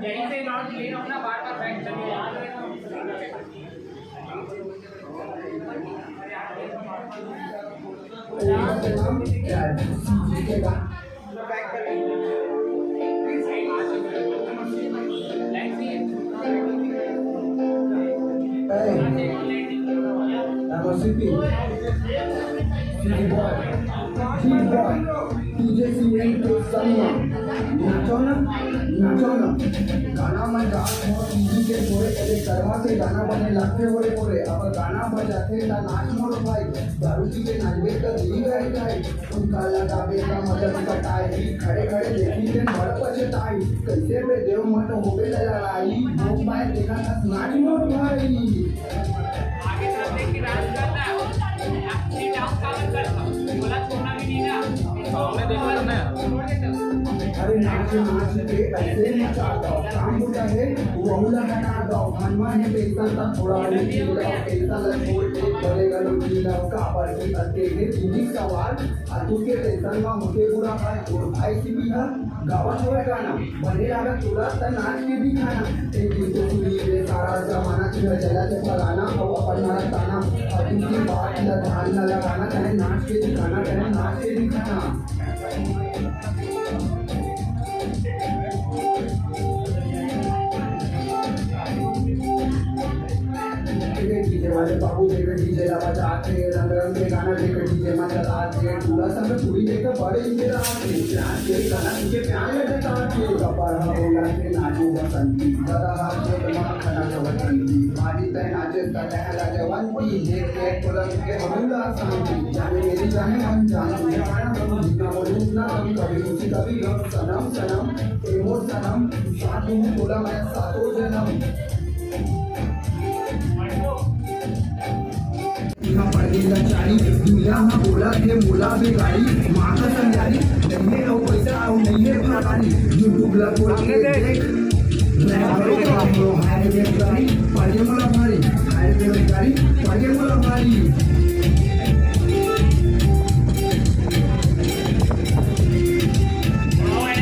यहीं से नॉट ले अपना बार बार बैक चलिए यार बैक कर गाना में डांस बहुत इजी के थोड़े पहले करवा से गाना बने लगते बोले बोले अब गाना बजाते ता नाच मोड़ भाई दारू पी के नाचबे तो दिली गए जाए उनका लगावे का मदद कटाई खड़े खड़े देखी के बड़ पछताई कैसे बे देव मत होबे लड़ाई भोग भाई देखा था नाच मोड़ भाई आगे तरफ देख के डांस करना ये डांस कावर करना बोला छोड़ना भी नहीं ना सामने देखो ना छोड़ देता अरे नाच नाच के ऐसे मचा दो काम होता है वो हुला हटा दो हनुमान है पैसा था थोड़ा पैसा छोड़ के बड़ेगा लोग लीला का पर की अते के तुझी सवाल तू के टेंशन में मुझे बुरा भाई और भाई की भी है गावा होए गाना बने लगा तुरंत नाच के भी खाना एक दिन तो सुनी रे सारा जमाना की चला के फलाना और अपन मारा ताना अब इनकी बात न ध्यान न लगाना चाहे नाच के दिखाना चाहे नाच के दिखाना वाले बाबू देखे डीजे बजाते रंग रंग के गाना लेकर डीजे में चलाते पूरा संग पूरी लेकर बड़े इंजॉय आते प्यार के गाना तुझे प्यार में बताते कपर बोला के नाचो बसंती दादा हाथ से दिमाग खड़ा कवती मारी तय नाचे तलहला जवंती देख के पुलम के हमला शांति जाने मेरी जाने हम जाने गाना हम जितना बोलूं ना हम कभी खुशी कभी गम सनम सनम प्रेमो सनम साथ में बोला मैं सातों जन्म चारी दुनिया में बोला थे बोला बेगारी माँ का संजारी नहीं है पैसा और नहीं है भागारी यूट्यूब ला बोल के देख हाय बेगारी पाजे मोला भारी हाय बेगारी पाजे मोला भारी